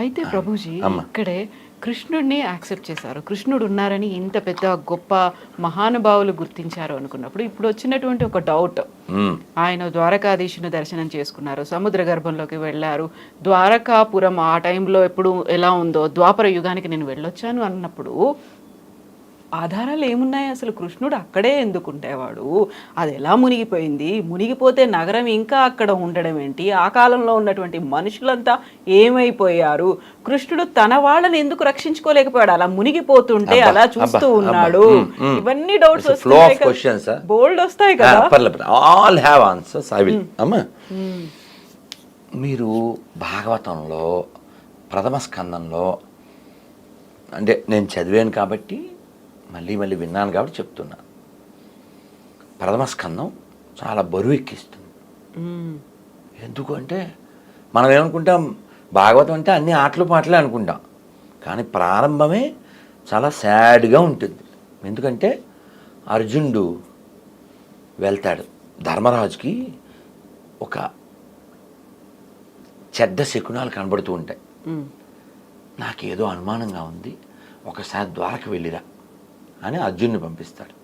అయితే ప్రభుజీ అమ్మ ఇక్కడే కృష్ణుడిని యాక్సెప్ట్ చేశారు. కృష్ణుడు ఉన్నారని ఇంత పెద్ద గొప్ప మహానుభావులు గుర్తించారు అనుకున్నప్పుడు ఇప్పుడు వచ్చినటువంటి ఒక డౌట్, ఆయన ద్వారకాధీశుని దర్శనం చేసుకున్నారు, సముద్ర గర్భంలోకి వెళ్ళారు, ద్వారకాపురం ఆ టైంలో ఎప్పుడు ఎలా ఉందో ద్వాపర యుగానికి నేను వెళ్ళొచ్చాను అన్నప్పుడు ఆధారాలు ఏమున్నాయి? అసలు కృష్ణుడు అక్కడే ఎందుకు ఉండేవాడు? అది ఎలా మునిగిపోయింది? మునిగిపోతే నగరం ఇంకా అక్కడ ఉండడం ఏంటి? ఆ కాలంలో ఉన్నటువంటి మనుషులంతా ఏమైపోయారు? కృష్ణుడు తన వాళ్ళని ఎందుకు రక్షించుకోలేకపోయాడు? అలా మునిగిపోతుంటే అలా చూస్తూ ఉన్నాడు. ఇవన్నీ డౌట్స్ వస్తాయి, బోల్డ్ వస్తాయి కదా. All have answers. I will. అమ్మా, మీరు భాగవతంలో ప్రథమ స్కందంలో, అంటే నేను చదివాను కాబట్టి మళ్ళీ మళ్ళీ విన్నాను కాబట్టి చెప్తున్నా, ప్రథమ స్కందం చాలా బరువు ఎక్కిస్తుంది. ఎందుకు అంటే మనం ఏమనుకుంటాం, భాగవతం అంటే అన్ని ఆటలు పాటలే అనుకుంటాం, కానీ ప్రారంభమే చాలా సాడ్గా ఉంటుంది. ఎందుకంటే అర్జునుడు వెళ్తాడు, ధర్మరాజుకి ఒక చెడ్డ శకునాలు కనబడుతూ ఉంటాయి. నాకేదో అనుమానంగా ఉంది, ఒకసారి ద్వారక వెళ్ళిరా అని అర్జున్ని పంపిస్తాడు.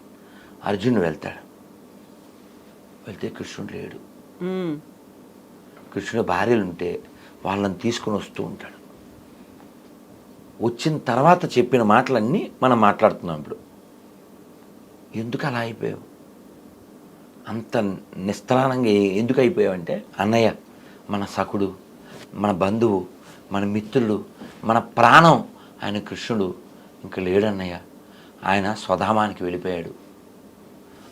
అర్జున్ వెళ్తాడు, వెళ్తే కృష్ణుడు లేడు. కృష్ణుడు భార్యలు ఉంటే వాళ్ళని తీసుకుని వస్తూ ఉంటాడు. వచ్చిన తర్వాత చెప్పిన మాటలన్నీ మనం మాట్లాడుతున్నాం ఇప్పుడు. ఎందుకు అలా అయిపోయావు, అంత నిస్త్రాణంగా ఎందుకు అయిపోయావు అంటే, అన్నయ్య మన సఖుడు, మన బంధువు, మన మిత్రుడు, మన ప్రాణం ఆయన కృష్ణుడు ఇంక లేడన్నయ్య, ఆయన స్వధామానికి వెళ్ళిపోయాడు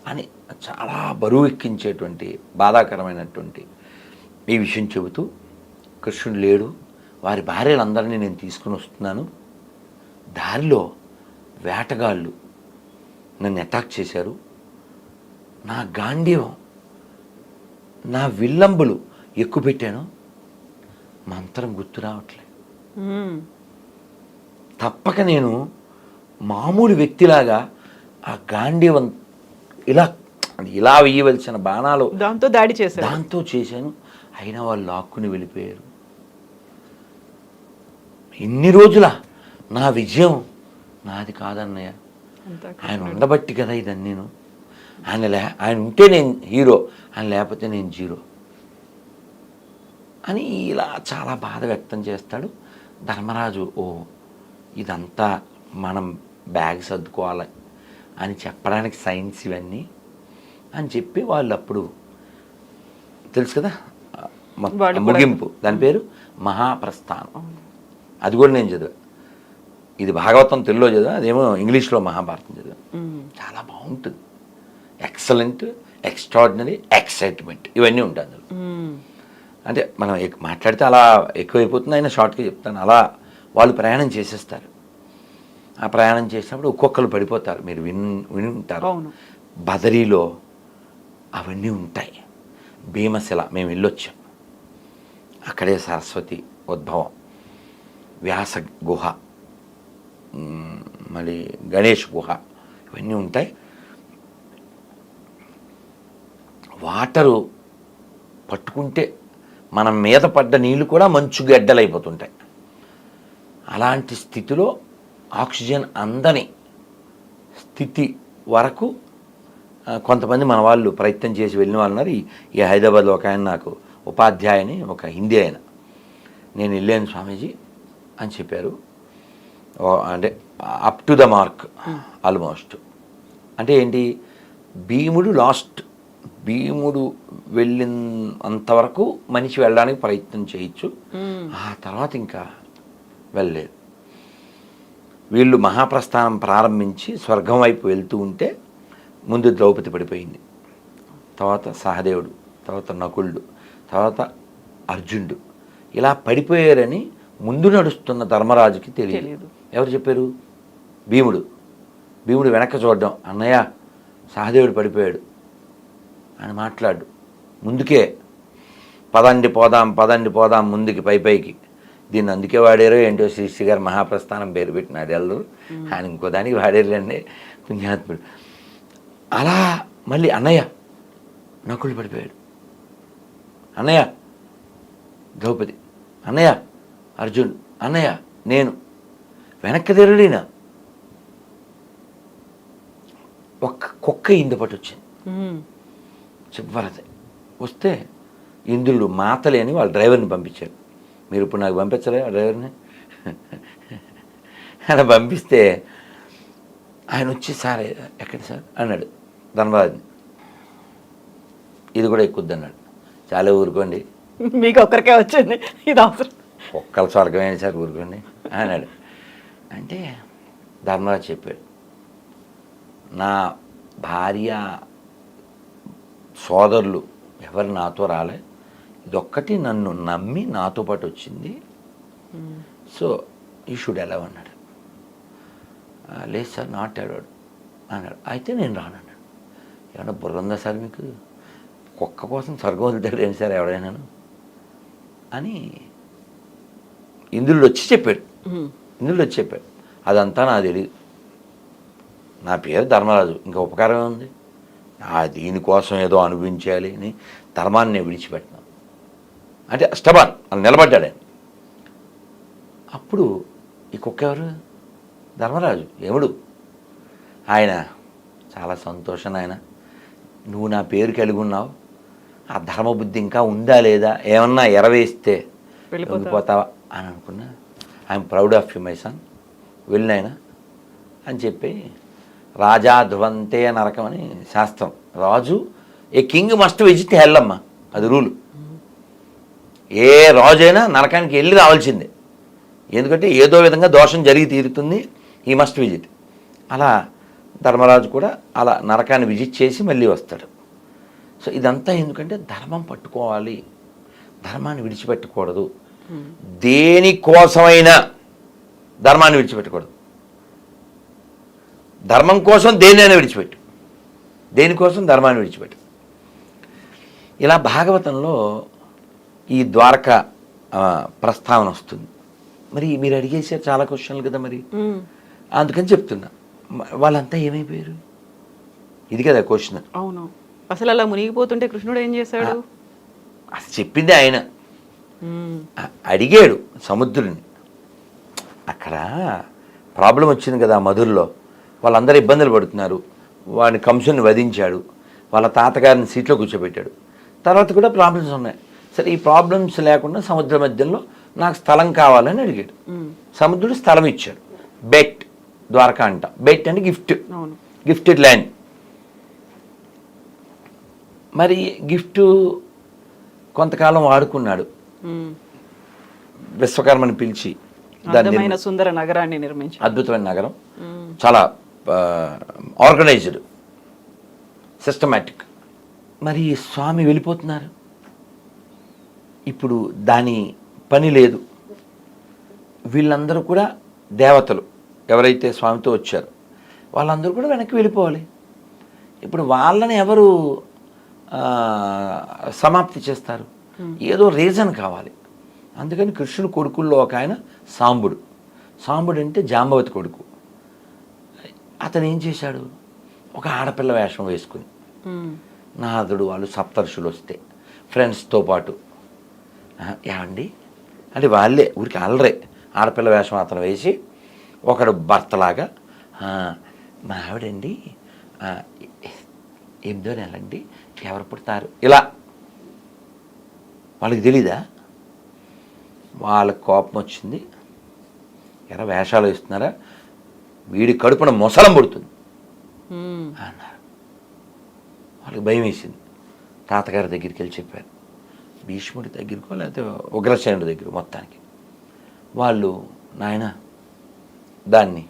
అని చాలా బరువు ఎక్కించేటువంటి బాధాకరమైనటువంటి ఈ విషయం చెబుతూ, కృష్ణుడు లేడు, వారి భార్యలందరినీ నేను తీసుకుని వస్తున్నాను, దారిలో వేటగాళ్ళు నన్ను అటాక్ చేశారు, నా గాంధీవం నా విల్లంబులు ఎక్కువ పెట్టాను, మంత్రం గుర్తు రావట్లే, తప్పక నేను మామూలు వ్యక్తిలాగా ఆ గాంధీవం ఇలా వేయవలసిన బాణాలు దాంతో చేశాను, అయినా వాళ్ళు లాక్కుని వెళ్ళిపోయారు. ఇన్ని రోజుల నా విజయం నాది కాదన్నయ్య, ఆయన ఉండబట్టి కదా ఇదని, నేను ఆయన ఉంటే నేను హీరో, ఆయన లేకపోతే నేను జీరో అని ఇలా చాలా బాధ వ్యక్తం చేస్తాడు. ధర్మరాజు ఓ ఇదంతా మనం బ్యాగ్ సర్దుకోవాలి అని చెప్పడానికి సైన్స్ ఇవన్నీ అని చెప్పి వాళ్ళు అప్పుడు తెలుసు కదా ముగింపు, దాని పేరు మహాప్రస్థానం. అది కూడా నేను చదివా, ఇది భాగవతం తెలుగులో చదివా, అదేమో ఇంగ్లీష్లో మహాభారతం చదివా. చాలా బాగుంటుంది, ఎక్సలెంట్, ఎక్స్ట్రాడినరీ, ఎక్సైట్మెంట్ ఇవన్నీ ఉంటాయి అందులో. అంటే మనం మాట్లాడితే అలా ఎక్కువైపోతుంది, అయినా షార్ట్గా చెప్తాను. అలా వాళ్ళు ప్రయాణం చేసేస్తారు. ఆ ప్రయాణం చేసినప్పుడు ఒక్కొక్కరు పడిపోతారు, మీరు విని ఉంటారు. బదరీలో అవన్నీ ఉంటాయి. భీమశిల మేము వెళ్ళొచ్చాం, అక్కడే సరస్వతి ఉద్భవం, వ్యాస గుహ, మళ్ళీ గణేష్ గుహ, ఇవన్నీ ఉంటాయి. వాటరు పట్టుకుంటే మనం మీద పడ్డ నీళ్ళు కూడా మంచు గడ్డలైపోతుంటాయి. అలాంటి స్థితిలో ఆక్సిజన్ అందని స్థితి వరకు కొంతమంది మన వాళ్ళు ప్రయత్నం చేసి వెళ్ళిన వాళ్ళు ఉన్నారు. ఈ హైదరాబాద్లో ఒక ఆయన నాకు ఉపాధ్యాయుని, ఒక హిందీ ఆయన, నేను వెళ్ళాను స్వామీజీ అని చెప్పారు. అంటే up to the mark almost. అంటే ఏంటి, భీముడు వెళ్ళినంతవరకు మనిషి వెళ్ళడానికి ప్రయత్నం చేయొచ్చు, ఆ తర్వాత ఇంకా వెళ్ళలేదు. వీళ్ళు మహాప్రస్థానం ప్రారంభించి స్వర్గం వైపు వెళ్తూ ఉంటే ముందు ద్రౌపది పడిపోయింది, తర్వాత సహదేవుడు, తర్వాత నకులుడు, తర్వాత అర్జునుడు, ఇలా పడిపోయారని ముందు నడుస్తున్న ధర్మరాజుకి తెలియదు. ఎవరు చెప్పారు? భీముడు వెనక్కి చూడడం, అన్నయ్య సహదేవుడు పడిపోయాడు అని మాట్లాడు, ముందుకే పదండి పోదాం ముందుకి పైకి. దీన్ని అందుకే వాడారో ఏంటో శ్రీశ్రీ గారు మహాప్రస్థానం పేరు పెట్టినాడు ఎల్లరు, ఆయన ఇంకో దానికి వాడారులేండి పుణ్యాత్ముడు. అలా మళ్ళీ అన్నయ్య నకులు పడిపోయాడు, అన్నయ్య ద్రౌపది, అన్నయ్య అర్జున్ అన్నయ్య నేను వెనక్కి తిరగడినా ఒక్క కుక్క ఇందు పట్టు వచ్చింది చివరిది వస్తే ఇంద్రుడు మాతలే అని వాళ్ళ డ్రైవర్ని పంపించారు. మీరు ఇప్పుడు నాకు పంపించలే ఆ డ్రైవర్ని అలా పంపిస్తే ఆయన వచ్చి సార్ ఎక్కడ సార్ అన్నాడు ధనరాజ్ని. ఇది కూడా ఎక్కుద్ది అన్నాడు. చాలా ఊరుకోండి, మీకు ఒక్కరికే వచ్చింది ఇది అవసరం, ఒక్కల స్వర్గమైన సార్ ఊరుకోండి అన్నాడు. అంటే ధర్మరాజు చెప్పాడు, నా భార్య సోదరులు ఎవరు నాతో రాలే, ఇదొక్కటి నన్ను నమ్మి నాతో పాటు వచ్చింది, సో యూ షుడ్ అలవ్ అన్నాడు. లేదు సార్ నాట్ అలౌడ్ అన్నాడు. అయితే నేను రానన్నాడు. ఏమన్నా బుర్ర ఉందా సార్ మీకు, కుక్క కోసం స్వర్గం వదులుతాడు ఏంటి సార్ ఎవడైనాను అని ఇంద్రుడు వచ్చి చెప్పాడు. ఇంద్రుడు వచ్చి చెప్పాడు, అదంతా నాకు తెలియదు, నా పేరు ధర్మరాజు, ఇంకా ఉపకారం ఉంది, దీనికోసం ఏదో అనుభవించాలి అని ధర్మాన్ని నేను విడిచిపెట్టినాను అంటే స్టబాన్ అని నిలబడ్డాడు ఆయన. అప్పుడు ఈ కుక్క ఎవరు, ధర్మరాజు యముడు. ఆయన చాలా సంతోషం, ఆయన నువ్వు నా పేరు కలిగి ఉన్నావు, ఆ ధర్మబుద్ధి ఇంకా ఉందా లేదా, ఏమన్నా ఎరవేస్తే వెళ్ళిపోతావా అని అనుకున్నా. I'm proud of you my son, వెళ్ళినాయన అని చెప్పి రాజా ధ్రువంతే నరకం అని శాస్త్రం. రాజు a king must visit hell అమ్మ, అది రూలు. ఏ రాజు అయినా నరకానికి వెళ్ళి రావాల్సిందే, ఎందుకంటే ఏదో విధంగా దోషం జరిగి తీరుతుంది, ఈ మస్ట్ విజిట్. అలా ధర్మరాజు కూడా అలా నరకాన్ని విజిట్ చేసి మళ్ళీ వస్తాడు. సో ఇదంతా ఎందుకంటే ధర్మం పట్టుకోవాలి, ధర్మాన్ని విడిచిపెట్టకూడదు, దేనికోసమైనా ధర్మాన్ని విడిచిపెట్టకూడదు. ధర్మం కోసం దేన్నైనా విడిచిపెట్టు, దేనికోసం ధర్మాన్ని విడిచిపెట్టు. ఇలా భాగవతంలో ఈ ద్వారక ప్రస్తావన వస్తుంది. మరి మీరు అడిగేసారు చాలా క్వశ్చన్లు కదా, మరి అందుకని చెప్తున్నా, వాళ్ళంతా ఏమైపోయారు, ఇది కదా క్వశ్చన్. అవును, అసలు అలా మునిగిపోతుంటే కృష్ణుడు ఏం చేశాడు, అసలు చెప్పింది ఆయన. అడిగాడు సముద్రుని, అక్కడ ప్రాబ్లం వచ్చింది కదా మధురలో, వాళ్ళందరూ ఇబ్బందులు పడుతున్నారు, వాడిని కంసుని వధించాడు, వాళ్ళ తాతగారిని సీట్లో కూర్చోబెట్టాడు, తర్వాత కూడా ప్రాబ్లమ్స్ ఉన్నాయి. సరే ఈ ప్రాబ్లమ్స్ లేకుండా సముద్ర మధ్యలో నాకు స్థలం కావాలని అడిగాడు. సముద్రుడు స్థలం ఇచ్చాడు, బెట్ ద్వారకా అంట. బెట్ అంటే గిఫ్ట్, గిఫ్టెడ్ ల్యాండ్. మరి గిఫ్ట్ కొంతకాలం వాడుకున్నాడు, విశ్వకర్మని పిలిచి అద్భుతమైన సుందర నగరాన్ని నిర్మించాడు. అద్భుతమైన నగరం, చాలా ఆర్గనైజ్డ్, సిస్టమాటిక్. మరి స్వామి వెళ్ళిపోతున్నారు, ఇప్పుడు దాని పని లేదు. వీళ్ళందరూ కూడా దేవతలు ఎవరైతే స్వామితో వచ్చారో వాళ్ళందరూ కూడా వెనక్కి వెళ్ళిపోవాలి. ఇప్పుడు వాళ్ళని ఎవరు సమాప్తి చేస్తారు, ఏదో రీజన్ కావాలి. అందుకని కృష్ణుడు కొడుకుల్లో ఒక ఆయన సాంబుడు. సాంబుడు అంటే జాంబవతి కొడుకు. అతను ఏం చేశాడు, ఒక ఆడపిల్ల వేషం వేసుకుని, నారదుడు వాళ్ళు సప్తర్షులు వస్తే ఫ్రెండ్స్తో పాటు, ఏమండి అంటే వాళ్ళే ఊరికి అల్లరే ఆడపిల్ల వేషం అతను వేసి, ఒకడు భర్తలాగా, మా ఆవిడండి 8వ నెల అండి, ఎవరు పుడతారు, ఇలా. వాళ్ళకి తెలీదా, వాళ్ళకి కోపం వచ్చింది, ఎలా వేషాలు వేస్తున్నారా, వీడి కడుపున మొసలం పుడుతుంది అన్నారు. వాళ్ళకి భయం వేసింది. తాతగారి దగ్గరికి వెళ్ళి చెప్పారు, భీష్ముడి దగ్గరకో లేకపోతే ఉగ్రసేనుడి దగ్గర. మొత్తానికి వాళ్ళు, నాయన దాన్ని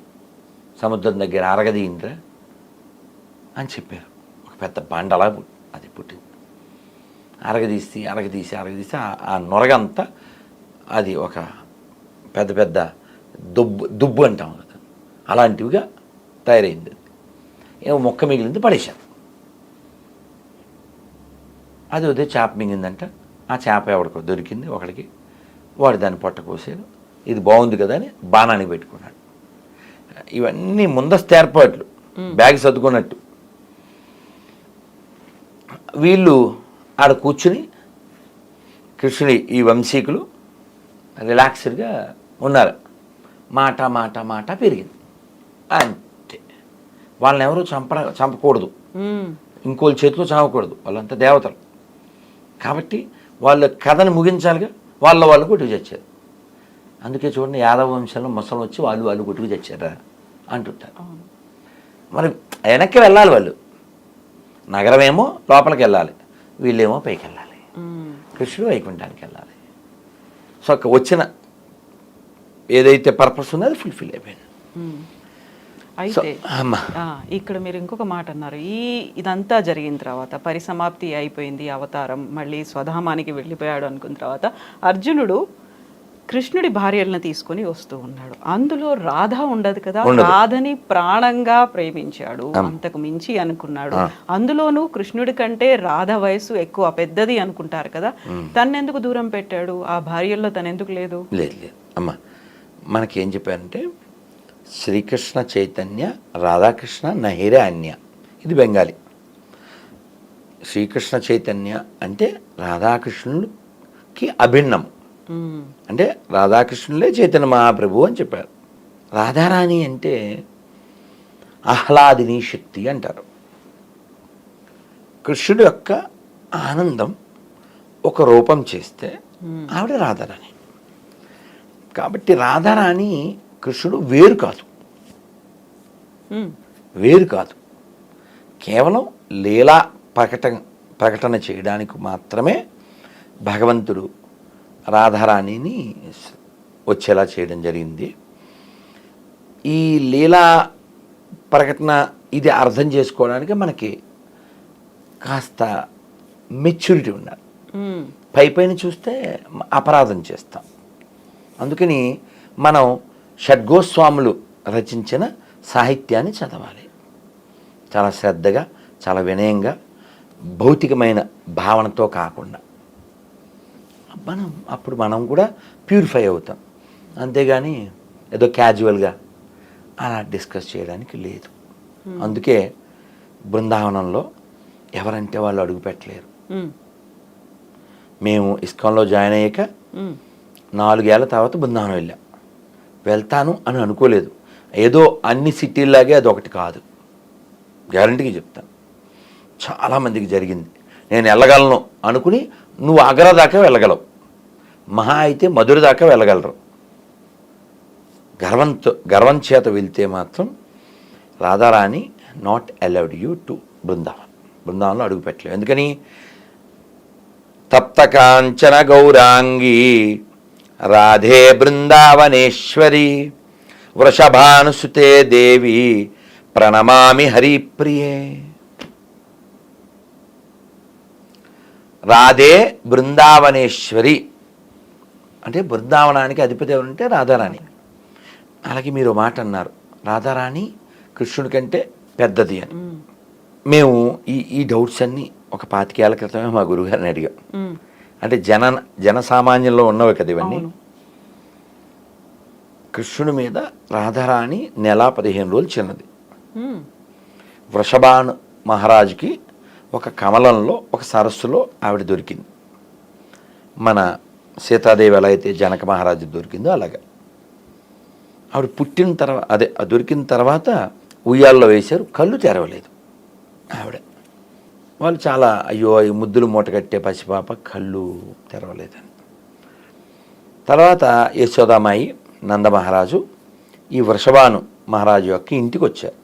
సముద్రం దగ్గర అరగదీయిందిరా అని చెప్పారు. ఒక పెద్ద బండలా అది పుట్టింది. అరగదీసి అరగదీసి అరగదీసి ఆ నొరగంతా అది ఒక పెద్ద పెద్ద దుబ్బు అంటాం కదా, అలాంటివిగా తయారైంది. ఏమో మొక్క మిగిలింది, పడేశారు. అది ఉదయం చేప మింగిందంట. ఆ చేప ఎవడికో దొరికింది ఒకడికి, వాడు దాన్ని పొట్ట కోసాడు. ఇది బాగుంది కదా అని బాణానికి పెట్టుకున్నాడు. ఇవన్నీ ముందస్తు ఏర్పాట్లు, బ్యాగ్ సర్దుకున్నట్టు. వీళ్ళు ఆడ కూర్చుని కృష్ణుని ఈ వంశీకులు రిలాక్స్డ్గా ఉన్నారు. మాట మాట మాట పెరిగింది అంతే. వాళ్ళని ఎవరు చంపకూడదు, ఇంకోళ్ళ చేతిలో చావకూడదు, వాళ్ళంతా దేవతలు కాబట్టి వాళ్ళ కథని ముగించాలిగా. వాళ్ళు కొట్టుకు చచ్చారు. అందుకే చూడండి, యాదవ వంశంలో ముసలు వచ్చి వాళ్ళు కొట్టుకు చచ్చారా అంటుంటారు. మరి వెనక్కి వెళ్ళాలి వాళ్ళు, నగరమేమో లోపలికి వెళ్ళాలి, వీళ్ళేమో పైకి వెళ్ళాలి, కృష్ణుడు వైకుంఠానికి వెళ్ళాలి. సో వచ్చిన ఏదైతే పర్పస్ ఉందో అది ఫుల్ఫిల్ అయిపోయింది. అయితే ఇక్కడ మీరు ఇంకొక మాట అన్నారు, ఇదంతా జరిగిన తర్వాత పరిసమాప్తి అయిపోయింది, అవతారం మళ్ళీ స్వధామానికి వెళ్ళిపోయాడు అనుకున్న తర్వాత అర్జునుడు కృష్ణుడి భార్యలను తీసుకొని వస్తూ ఉన్నాడు. అందులో రాధ ఉండదు కదా, రాధని ప్రాణంగా ప్రేమించాడు, అంతకు మించి అనుకున్నాడు. అందులోనూ కృష్ణుడి కంటే రాధ వయసు ఎక్కువ పెద్దది అనుకుంటారు కదా, తన్నెందుకు దూరం పెట్టాడు? ఆ భార్యల్లో తనెందుకు లేదు? లేదు అమ్మా, మనకేం చెప్పారంటే శ్రీకృష్ణ చైతన్య రాధాకృష్ణ నహిరే అన్య, ఇది బెంగాలీ. శ్రీకృష్ణ చైతన్య అంటే రాధాకృష్ణుడికి అభిన్నం, అంటే రాధాకృష్ణులే చైతన్య మహాప్రభు అని చెప్పారు. రాధారాణి అంటే ఆహ్లాదిని శక్తి అంటారు. కృష్ణుడు యొక్క ఆనందం ఒక రూపం చేస్తే ఆవిడ రాధారాణి. కాబట్టి రాధారాణి కృష్ణుడు వేరు కాదు, కేవలం లీలా ప్రకటన చేయడానికి మాత్రమే భగవంతుడు రాధారాణిని వచ్చేలా చేయడం జరిగింది. ఈ లీలా ప్రకటన ఇది అర్థం చేసుకోవడానికి మనకి కాస్త మెచ్యూరిటీ ఉండాలి. పైపైన చూస్తే అపరాధం చేస్తాం. అందుకని మనం షడ్గోస్వాములు రచించిన సాహిత్యాన్ని చదవాలి, చాలా శ్రద్ధగా, చాలా వినయంగా, భౌతికమైన భావనతో కాకుండా. అప్పుడు మనం కూడా ప్యూరిఫై అవుతాం. అంతేగాని ఏదో క్యాజువల్గా అలా డిస్కస్ చేయడానికి లేదు. అందుకే బృందావనంలో ఎవరంటే వాళ్ళు అడుగు పెట్టలేరు. మేము ఇస్కాన్లో జాయిన్ అయ్యాక 4 ఏళ్ల తర్వాత బృందావనం వెళ్తాను అని అనుకోలేదు. ఏదో అన్ని సిటీల్లాగే అదొకటి కాదు, గ్యారంటీగా చెప్తాను. చాలామందికి జరిగింది, నేను వెళ్ళగలను అనుకుని నువ్వు ఆగ్రా దాకా వెళ్ళగలవు, మహా అయితే మధుర దాకా వెళ్ళగలరు. గర్వం చేత వెళ్తే మాత్రం Radharani not allowed you to బృందావనంలో అడుగు పెట్టలేవు. ఎందుకని తప్త కాంచన గౌరాంగి రాధే బృందావనేశ్వరి వృషభానుసుతే దేవి ప్రణమామి హరిప్రియే. రాధే బృందావనేశ్వరి అంటే బృందావనానికి అధిపతి ఎవరంటే రాధారాణి. అలాగే మీరు మాట అన్నారు, రాధారాణి కృష్ణుడి కంటే పెద్దది అని. మేము ఈ డౌట్స్ అన్నీ ఒక 25 ఏళ్ల క్రితమే మా గురువుగారిని అడిగాం. అంటే జనసామాన్యంలో ఉన్నవి కదా ఇవన్నీ. కృష్ణుడి మీద రాధారాణి నెల 15 రోజులు చిన్నది. వృషభాను మహారాజుకి ఒక కమలంలో ఒక సరస్సులో ఆవిడ దొరికింది. మన సీతాదేవి ఎలా అయితే జనక మహారాజు దొరికిందో అలాగా ఆవిడ పుట్టిన తర్వాత దొరికిన తర్వాత ఉయ్యాల్లో వేశారు, కళ్ళు తెరవలేదు ఆవిడ. వాళ్ళు చాలా అయ్యో ఈ ముద్దులు మూటగట్టే పసిపాప కళ్ళు తెరవలేదని. తర్వాత యశోదామాయి నందమహారాజు ఈ వృషభాను మహారాజు యొక్క ఇంటికి వచ్చారు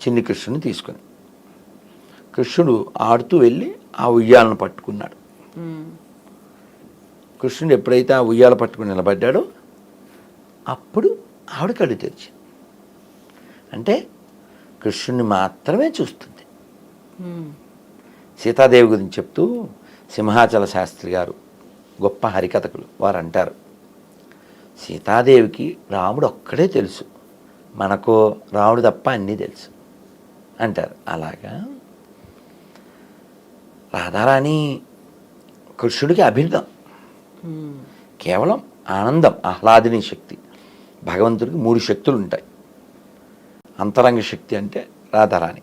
చిన్ని కృష్ణుని తీసుకొని. కృష్ణుడు ఆడుతూ వెళ్ళి ఆ ఉయ్యాలను పట్టుకున్నాడు. కృష్ణుడు ఎప్పుడైతే ఆ ఉయ్యాల పట్టుకుని నిలబడ్డాడో అప్పుడు ఆవిడ కళ్ళు తెరిచింది. అంటే కృష్ణుని మాత్రమే చూస్తుంది. సీతాదేవి గురించి చెప్తూ సింహాచల శాస్త్రి గారు గొప్ప హరికథకులు వారు అంటారు, సీతాదేవికి రాముడు ఒక్కడే తెలుసు, మనకు రాముడు తప్ప అన్నీ తెలుసు అంటారు. అలాగా రాధారాణి కృష్ణుడికి అభిన్నం, కేవలం ఆనందం, ఆహ్లాదిని శక్తి. భగవంతుడికి 3 శక్తులు ఉంటాయి. అంతరంగ శక్తి అంటే రాధారాణి,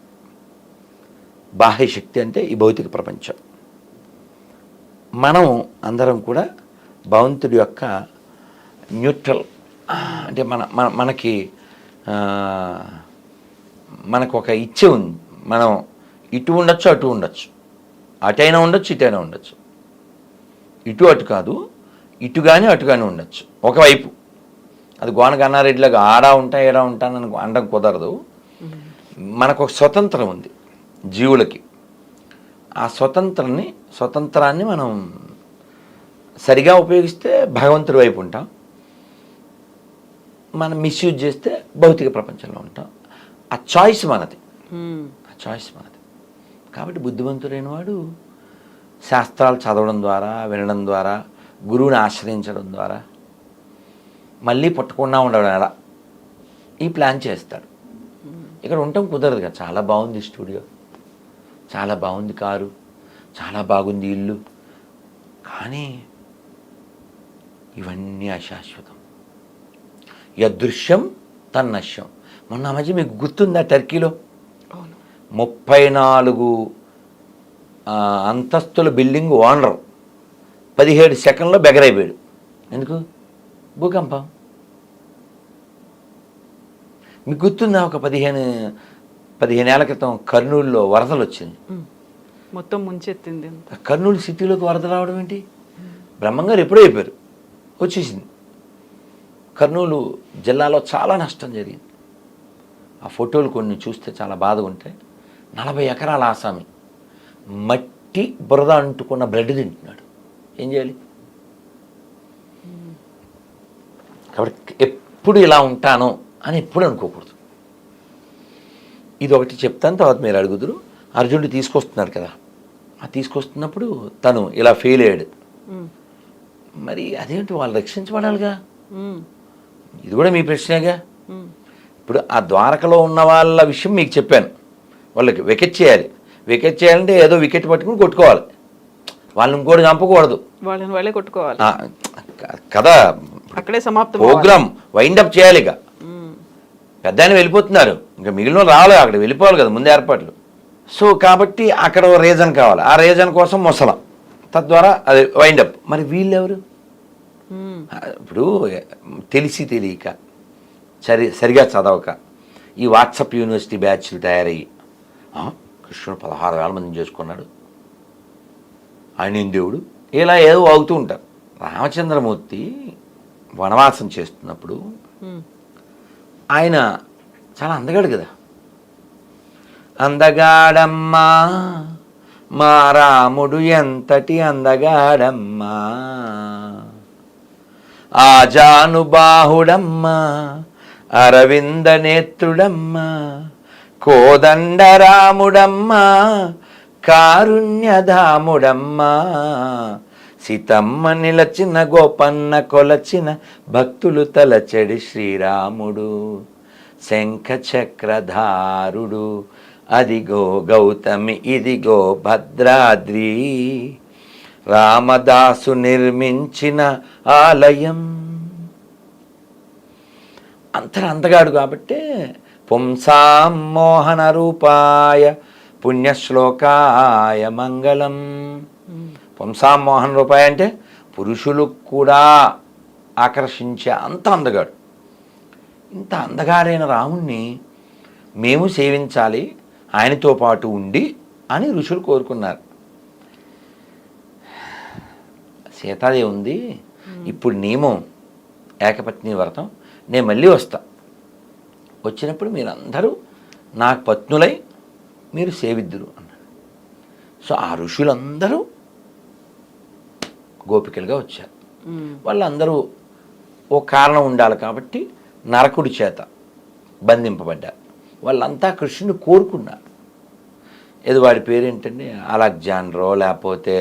బాహ్య శక్తి అంటే ఈ భౌతిక ప్రపంచం. మనం అందరం కూడా భగవంతుడి యొక్క న్యూట్రల్, అంటే మనకి మనకు ఒక ఇచ్చే ఉంది. మనం ఇటు ఉండొచ్చు, అటు ఉండొచ్చు, అటైనా ఉండొచ్చు, ఇటైనా ఉండొచ్చు. ఇటు అటు కాదు, ఇటు కానీ అటు కానీ ఉండొచ్చు ఒకవైపు. అది గోన గన్నారెడ్డిలాగా ఆడా ఉంటా ఏడా ఉంటానని అనడం కుదరదు. మనకు ఒక స్వతంత్రం ఉంది జీవులకి. ఆ స్వతంత్రాన్ని మనం సరిగా ఉపయోగిస్తే భగవంతుడి వైపు ఉంటాం, మనం మిస్యూజ్ చేస్తే భౌతిక ప్రపంచంలో ఉంటాం. ఆ చాయిస్ మనది. కాబట్టి బుద్ధిమంతుడైన వాడు శాస్త్రాలు చదవడం ద్వారా, వినడం ద్వారా, గురువుని ఆశ్రయించడం ద్వారా, మళ్ళీ పుట్టకుండా ఉండడం ఎలా ఈ ప్లాన్ చేస్తాడు. ఇక్కడ ఉండటం కుదరదు కదా. చాలా బాగుంది స్టూడియో, చాలా బాగుంది కారు, చాలా బాగుంది ఇల్లు, కానీ ఇవన్నీ అశాశ్వతం. యదృశ్యం తన్నశ్యం. మొన్న మధ్య మీకు గుర్తుందా, టర్కీలో 34 అంతస్తుల బిల్డింగ్ ఓనర్ 17 సెకండ్లో బెగరైపోయాడు. ఎందుకు? భూకంపం. మీకు గుర్తుందా, ఒక 15 ఏళ్ల క్రితం కర్నూలులో వరదలు వచ్చింది, మొత్తం ముంచెత్తింది. కర్నూలు సిటీలోకి వరద రావడం ఏంటి? బ్రహ్మంగారు ఎప్పుడో అయిపోయారు, వచ్చేసింది. కర్నూలు జిల్లాలో చాలా నష్టం జరిగింది. ఆ ఫోటోలు కొన్ని చూస్తే చాలా బాధగా ఉంటాయి. 40 ఎకరాల ఆసామి మట్టి బురద అంటుకున్న బ్లడ్ తింటున్నాడు. ఏం చేయాలి? కాబట్టి ఎప్పుడు ఇలా ఉంటాను అని ఎప్పుడు అనుకోకూడదు. ఇది ఒకటి చెప్తాను, తర్వాత మీరు అడుగుదురు. అర్జునుడు తీసుకొస్తున్నాడు కదా, ఆ తీసుకొస్తున్నప్పుడు తను ఇలా ఫెయిల్ అయ్యాడు. మరి అదేంటి, వాళ్ళు రక్షించబడాలిగా. ఇది కూడా మీ ప్రశ్నేగా. ఇప్పుడు ఆ ద్వారకలో ఉన్న వాళ్ళ విషయం మీకు చెప్పాను. వాళ్ళకి వికెట్ చేయాలి. వికెట్ చేయాలంటే ఏదో వికెట్ పట్టుకుని కొట్టుకోవాలి, వాళ్ళని ఇంకోటి చంపకూడదు, వాళ్ళని వాళ్ళే కొట్టుకోవాలి కదా. అక్కడే సమాప్తం. ప్రోగ్రామ్ వైండప్ చేయాలి. ఇక పెద్ద ఆయన వెళ్ళిపోతున్నారు, ఇంకా మిగిలిన రావాలి, అక్కడ వెళ్ళిపోవాలి కదా ముందు ఏర్పాట్లు. సో కాబట్టి అక్కడ రీజన్ కావాలి, ఆ రీజన్ కోసం ముసలం, తద్వారా అది వైండప్. మరి వీళ్ళెవరు? ఇప్పుడు తెలిసి తెలియక, సరిగా చదవక, ఈ వాట్సాప్ యూనివర్సిటీ బ్యాచ్లు తయారయ్యి కృష్ణుడు 16,000 మందిని చేసుకున్నాడు, ఆయన దేవుడు, ఇలా ఏదో అవుతూ ఉంటారు. రామచంద్రమూర్తి వనవాసం చేస్తున్నప్పుడు ఆయన చాలా అందగాడు కదా. అందగాడమ్మా మా రాముడు ఎంతటి అందగాడమ్మా, ఆజానుబాహుడమ్మా అరవింద నేత్రుడమ్మా, కోదండరాముడమ్మా కారుణ్యధాముడమ్మా, సీతమ్మ నిలచిన గోపన్న కొలచిన భక్తులు తలచెడి శ్రీరాముడు, శంఖ చక్రధారుడు, అదిగో గౌతమి ఇదిగో భద్రాద్రి, రామదాసు నిర్మించిన ఆలయం. అంతగాడు కాబట్టే పుంసాం మోహన రూపాయ పుణ్యశ్లోకాయ మంగళం. పుంసాం మోహన రూపాయ అంటే పురుషులు కూడా ఆకర్షించే అంత అందగాడు. ఇంత అందగాడైన రాముణ్ణి మేము సేవించాలి, ఆయనతో పాటు ఉండి అని ఋషులు కోరుకున్నారు. సీతాదేవి ఉంది, ఇప్పుడు నియమం ఏకపత్ని వ్రతం, నేను మళ్ళీ వస్తా, వచ్చినప్పుడు మీరందరూ నాకు పత్నులై మీరు సేవిద్దురు అన్నారు. సో ఆ ఋషులందరూ గోపికలుగా వచ్చారు. వాళ్ళందరూ ఓ కారణం ఉండాలి కాబట్టి నరకుడి చేత బంధింపబడ్డారు. వాళ్ళంతా కృష్ణుని కోరుకున్నారు. ఏదో వాడి పేరేంటండి, అలెగ్జాండరో లేకపోతే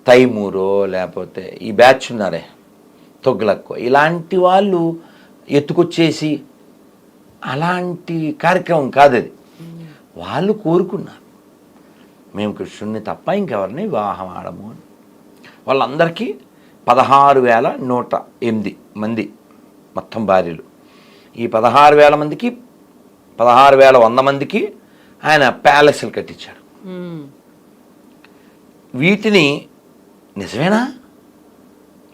తైమూరో లేకపోతే ఈ బ్యాచ్ ఉన్నారే తొగ్లక్కో, ఇలాంటి వాళ్ళు ఎత్తుకొచ్చేసి అలాంటి కార్యక్రమం కాదు అది. వాళ్ళు కోరుకున్నారు మేము కృష్ణుడిని తప్ప ఇంకెవరిని వివాహం ఆడము అని. వాళ్ళందరికీ 16,108 మంది మొత్తం భార్యలు. ఈ 16,000 మందికి 16,100 మందికి ఆయన ప్యాలెస్లు కట్టించాడు. వీటిని నిజమేనా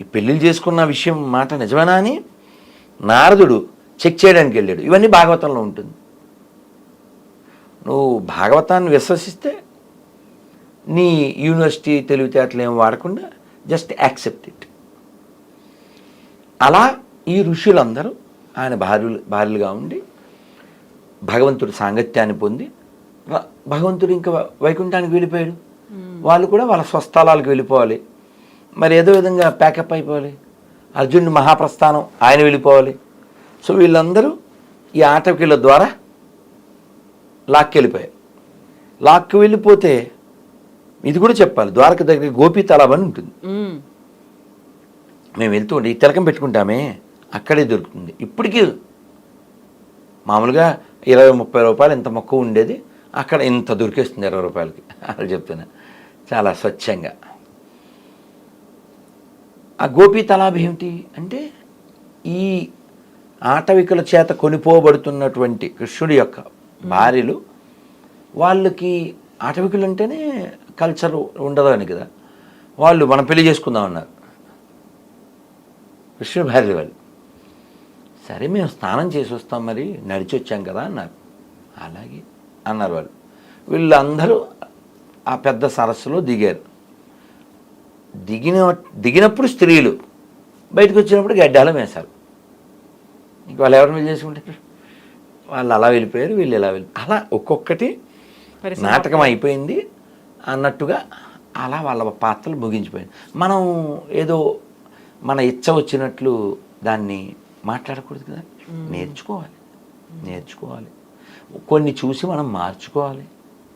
ఈ పెళ్ళిళ్ళు చేసుకున్న విషయం మాట నిజమేనా అని నారదుడు చెక్ చేయడానికి వెళ్ళాడు. ఇవన్నీ భాగవతంలో ఉంటుంది. నువ్వు భాగవతాన్ని విశ్వసిస్తే నీ యూనివర్సిటీ తెలివితేటలు ఏం వాడకుండా జస్ట్ యాక్సెప్ట్ ఇట్. అలా ఈ ఋషులందరూ ఆయన భార్యలుగా ఉండి భగవంతుడి సాంగత్యాన్ని పొంది భగవంతుడు ఇంకా వైకుంఠానికి వెళ్ళిపోయాడు. వాళ్ళు కూడా వాళ్ళ స్వస్థలాలకు వెళ్ళిపోవాలి. మరి ఏదో విధంగా ప్యాకప్ అయిపోవాలి. అర్జునుడి మహాప్రస్థానం ఆయన వెళ్ళిపోవాలి. సో వీళ్ళందరూ ఈ ఆటవికుల ద్వారా లాక్కి వెళ్ళిపోయారు. లాక్కి వెళ్ళిపోతే ఇది కూడా చెప్పాలి, ద్వారక దగ్గర గోపీ తలాబ్ అని ఉంటుంది. మేము వెళ్తూ ఉంటే ఈ తిలకం పెట్టుకుంటామే అక్కడే దొరుకుతుంది. ఇప్పటికీ మామూలుగా 20-30 రూపాయలు ఇంత మొక్క ఉండేది, అక్కడ ఇంత దొరికేస్తుంది 20 రూపాయలకి. అలా చెప్తున్నా, చాలా స్వచ్ఛంగా. ఆ గోపీ తలాబ్ ఏమిటి అంటే ఈ ఆటవికుల చేత కొనిపోబడుతున్నటువంటి కృష్ణుడి యొక్క భార్యలు, వాళ్ళకి ఆటవికులు అంటేనే కల్చర్ ఉండదు అని కదా, వాళ్ళు మనం పెళ్లి చేసుకుందాం అన్నారు కృష్ణుడి భార్యలు. వాళ్ళు సరే మేము స్నానం చేసి వస్తాం, మరి నడిచి వచ్చాం కదా అన్నారు. అలాగే అన్నారు వాళ్ళు. వీళ్ళందరూ ఆ పెద్ద సరస్సులో దిగారు. దిగినప్పుడు స్త్రీలు, బయటకు వచ్చినప్పుడు గడ్డాలం వేశారు. ఇంక వాళ్ళు ఎవరిని పెళ్లి చేసుకుంటారు? వాళ్ళు అలా వెళ్ళిపోయారు, వీళ్ళు ఎలా వెళ్ళిపోయారు. అలా ఒక్కొక్కటి నాటకం అయిపోయింది అన్నట్టుగా అలా వాళ్ళ పాత్రలు ముగించిపోయింది. మనం ఏదో మన ఇచ్చ వచ్చినట్లు దాన్ని మాట్లాడకూడదు కదా. నేర్చుకోవాలి. కొన్ని చూసి మనం మార్చుకోవాలి.